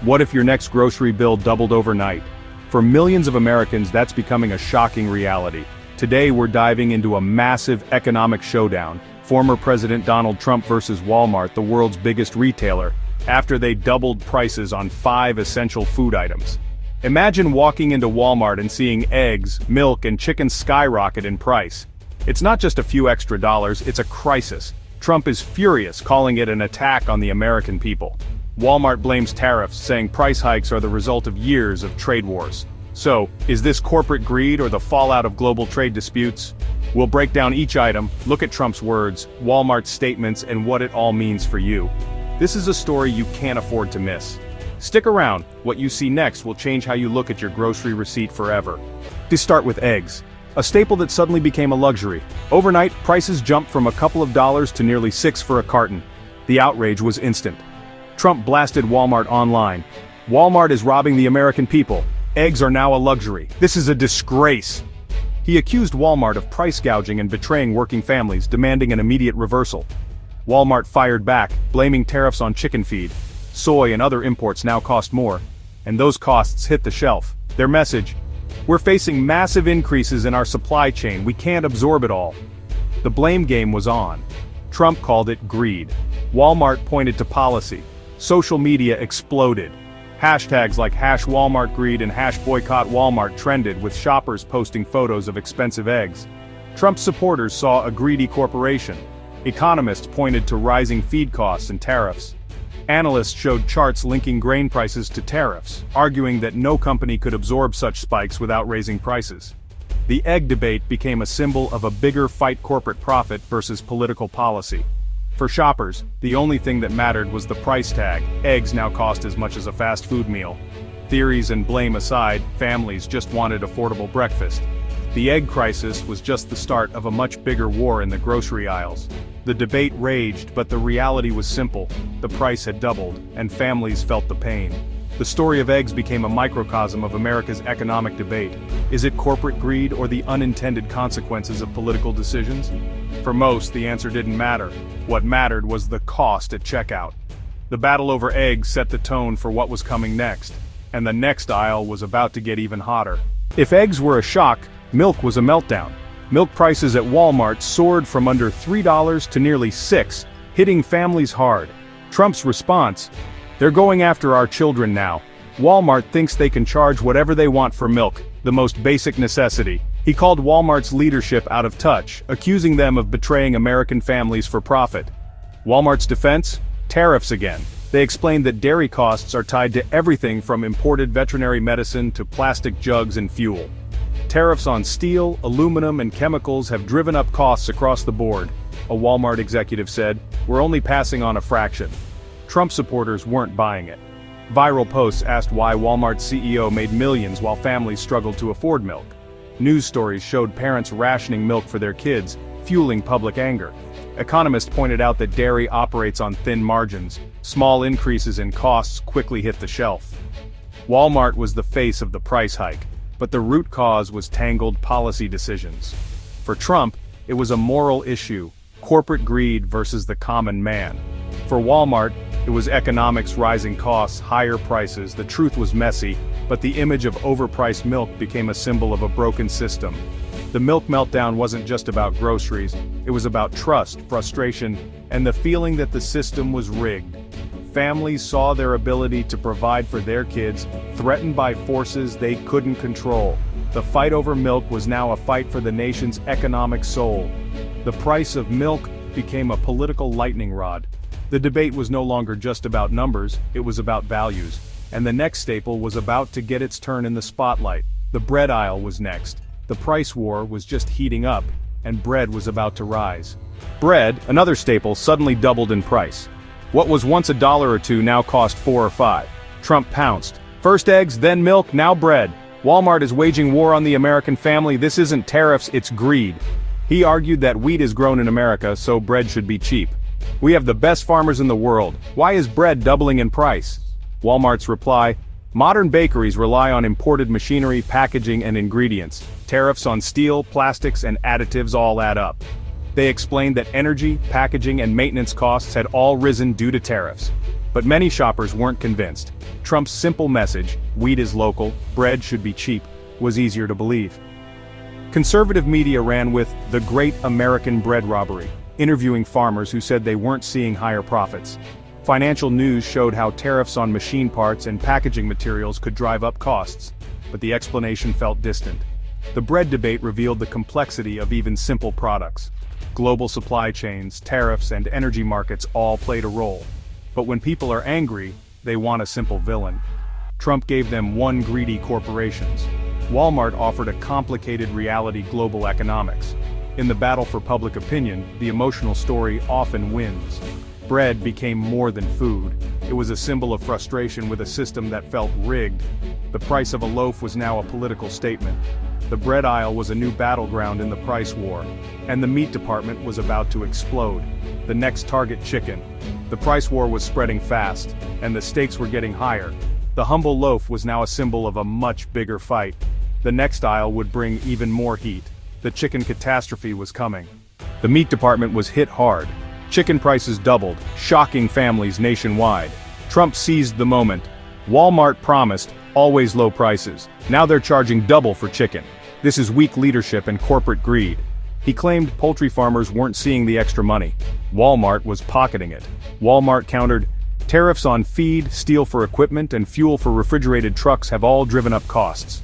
What if your next grocery bill doubled overnight? For millions of Americans, that's becoming a shocking reality. Today we're diving into a massive economic showdown. Former President Donald Trump versus Walmart, the world's biggest retailer, after they doubled prices on 5 essential food items. Imagine walking into Walmart and seeing eggs, milk, and chicken skyrocket in price. It's not just a few extra dollars, it's a crisis. Trump is furious, calling it an attack on the American people. Walmart blames tariffs, saying price hikes are the result of years of trade wars. So, is this corporate greed or the fallout of global trade disputes? We'll break down each item, look at Trump's words, Walmart's statements, and what it all means for you. This is a story you can't afford to miss. Stick around, what you see next will change how you look at your grocery receipt forever. To start with eggs, a staple that suddenly became a luxury. Overnight, prices jumped from a couple of dollars to nearly $6 for a carton. The outrage was instant. Trump blasted Walmart online. Walmart is robbing the American people. Eggs are now a luxury. This is a disgrace. He accused Walmart of price gouging and betraying working families, demanding an immediate reversal. Walmart fired back, blaming tariffs on chicken feed. Soy and other imports now cost more, and those costs hit the shelf. Their message: we're facing massive increases in our supply chain, we can't absorb it all. The blame game was on. Trump called it greed. Walmart pointed to policy. Social media exploded. Hashtags like #WalmartGreed and #BoycottWalmart trended, with shoppers posting photos of expensive eggs. Trump's supporters saw a greedy corporation. Economists pointed to rising feed costs and tariffs. Analysts showed charts linking grain prices to tariffs, arguing that no company could absorb such spikes without raising prices. The egg debate became a symbol of a bigger fight: corporate profit versus political policy. For shoppers, the only thing that mattered was the price tag. Eggs now cost as much as a fast food meal. Theories and blame aside, families just wanted affordable breakfast. The egg crisis was just the start of a much bigger war in the grocery aisles. The debate raged, but the reality was simple. The price had doubled, and families felt the pain. The story of eggs became a microcosm of America's economic debate. Is it corporate greed or the unintended consequences of political decisions? For most, the answer didn't matter. What mattered was the cost at checkout. The battle over eggs set the tone for what was coming next, and the next aisle was about to get even hotter. If eggs were a shock, milk was a meltdown. Milk prices at Walmart soared from under $3 to nearly $6, hitting families hard. Trump's response: they're going after our children now. Walmart thinks they can charge whatever they want for milk, the most basic necessity. He called Walmart's leadership out of touch, accusing them of betraying American families for profit. Walmart's defense? Tariffs again. They explained that dairy costs are tied to everything from imported veterinary medicine to plastic jugs and fuel. Tariffs on steel, aluminum, and chemicals have driven up costs across the board. A Walmart executive said, "We're only passing on a fraction." Trump supporters weren't buying it. Viral posts asked why Walmart's CEO made millions while families struggled to afford milk. News stories showed parents rationing milk for their kids, fueling public anger. Economists pointed out that dairy operates on thin margins. Small increases in costs quickly hit the shelf. Walmart was the face of the price hike, but the root cause was tangled policy decisions. For Trump, it was a moral issue: corporate greed versus the common man. For Walmart, it was economics: rising costs, higher prices. The truth was messy, but the image of overpriced milk became a symbol of a broken system. The milk meltdown wasn't just about groceries, it was about trust, frustration, and the feeling that the system was rigged. Families saw their ability to provide for their kids threatened by forces they couldn't control. The fight over milk was now a fight for the nation's economic soul. The price of milk became a political lightning rod. The debate was no longer just about numbers, it was about values. And the next staple was about to get its turn in the spotlight. The bread aisle was next. The price war was just heating up, and bread was about to rise. Bread, another staple, suddenly doubled in price. What was once $1 or $2 now cost $4 or $5. Trump pounced. First eggs, then milk, now bread. Walmart is waging war on the American family. This isn't tariffs, it's greed. He argued that wheat is grown in America, so bread should be cheap. We have the best farmers in the world. Why is bread doubling in price? Walmart's reply: modern bakeries rely on imported machinery, packaging, and ingredients. Tariffs on steel, plastics, and additives all add up. They explained that energy, packaging, and maintenance costs had all risen due to tariffs. But many shoppers weren't convinced. Trump's simple message, wheat is local, bread should be cheap, was easier to believe. Conservative media ran with the Great American Bread Robbery, interviewing farmers who said they weren't seeing higher profits. Financial news showed how tariffs on machine parts and packaging materials could drive up costs, but the explanation felt distant. The bread debate revealed the complexity of even simple products. Global supply chains, tariffs, and energy markets all played a role. But when people are angry, they want a simple villain. Trump gave them one greedy corporations. Walmart offered a complicated reality: global economics. In the battle for public opinion, the emotional story often wins. Bread became more than food. It was a symbol of frustration with a system that felt rigged. The price of a loaf was now a political statement. The bread aisle was a new battleground in the price war. And the meat department was about to explode. The next target: chicken. The price war was spreading fast, and the stakes were getting higher. The humble loaf was now a symbol of a much bigger fight. The next aisle would bring even more heat. The chicken catastrophe was coming. The meat department was hit hard. Chicken prices doubled, shocking families nationwide. Trump seized the moment. Walmart promised always low prices. Now they're charging double for chicken. This is weak leadership and corporate greed. He claimed poultry farmers weren't seeing the extra money. Walmart was pocketing it. Walmart countered, tariffs on feed, steel for equipment, and fuel for refrigerated trucks have all driven up costs.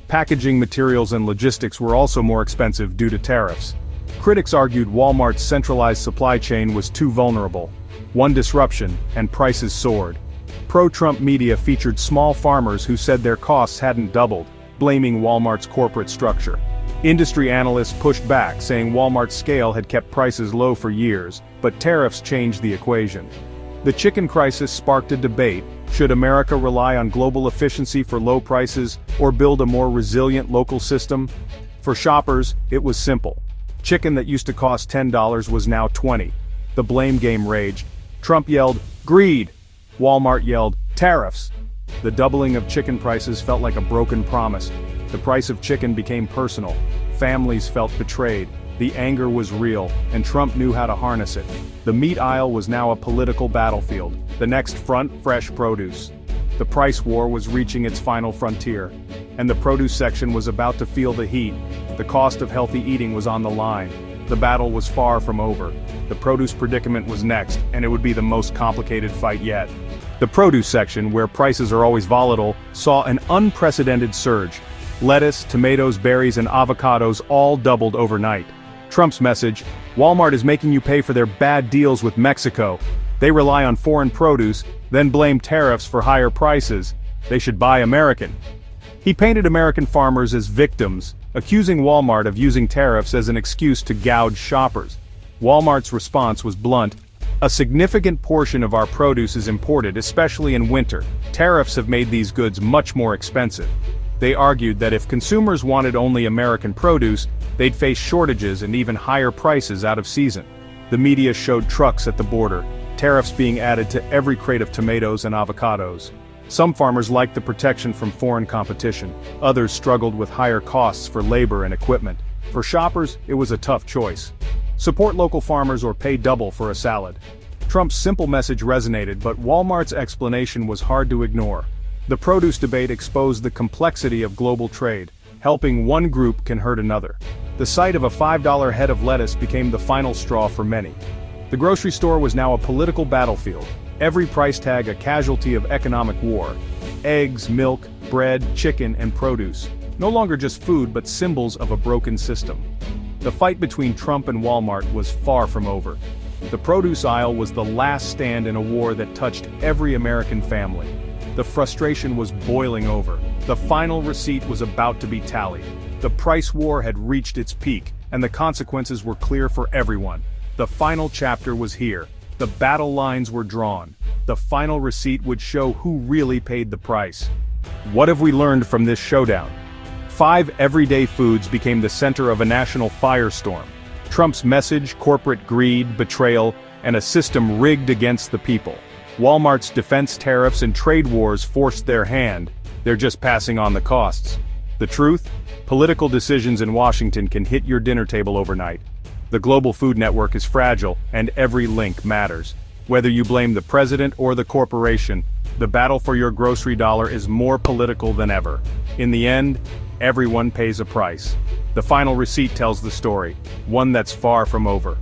Packaging materials and logistics were also more expensive due to tariffs. Critics argued Walmart's centralized supply chain was too vulnerable. One disruption, and prices soared. Pro-Trump media featured small farmers who said their costs hadn't doubled, blaming Walmart's corporate structure. Industry analysts pushed back, saying Walmart's scale had kept prices low for years, but tariffs changed the equation. The chicken crisis sparked a debate: should America rely on global efficiency for low prices, or build a more resilient local system? For shoppers, it was simple. Chicken that used to cost $10 was now $20. The blame game raged. Trump yelled, "Greed!" Walmart yelled, "Tariffs!" The doubling of chicken prices felt like a broken promise. The price of chicken became personal. Families felt betrayed. The anger was real, and Trump knew how to harness it. The meat aisle was now a political battlefield. The next front: fresh produce. The price war was reaching its final frontier, and the produce section was about to feel the heat. The cost of healthy eating was on the line. The battle was far from over. The produce predicament was next, and it would be the most complicated fight yet. The produce section, where prices are always volatile, saw an unprecedented surge. Lettuce, tomatoes, berries, and avocados all doubled overnight. Trump's message: Walmart is making you pay for their bad deals with Mexico. They rely on foreign produce, then blame tariffs for higher prices. They should buy American. He painted American farmers as victims, accusing Walmart of using tariffs as an excuse to gouge shoppers. Walmart's response was blunt: a significant portion of our produce is imported, especially in winter. Tariffs have made these goods much more expensive. They argued that if consumers wanted only American produce, they'd face shortages and even higher prices out of season. The media showed trucks at the border, tariffs being added to every crate of tomatoes and avocados. Some farmers liked the protection from foreign competition. Others struggled with higher costs for labor and equipment. For shoppers, it was a tough choice. Support local farmers or pay double for a salad. Trump's simple message resonated, but Walmart's explanation was hard to ignore. The produce debate exposed the complexity of global trade. Helping one group can hurt another. The sight of a $5 head of lettuce became the final straw for many. The grocery store was now a political battlefield. Every price tag a casualty of economic war. Eggs, milk, bread, chicken, and produce. No longer just food, but symbols of a broken system. The fight between Trump and Walmart was far from over. The produce aisle was the last stand in a war that touched every American family. The frustration was boiling over. The final receipt was about to be tallied. The price war had reached its peak, and the consequences were clear for everyone. The final chapter was here. The battle lines were drawn. The final receipt would show who really paid the price. What have we learned from this showdown? 5 everyday foods became the center of a national firestorm. Trump's message: corporate greed, betrayal, and a system rigged against the people. Walmart's defense tariffs and trade wars forced their hand. They're just passing on the costs. The truth? Political decisions in Washington can hit your dinner table overnight. The global food network is fragile, and every link matters. Whether you blame the president or the corporation, The battle for your grocery dollar is more political than ever. In the end, everyone pays a price. The final receipt tells the story, one that's far from over.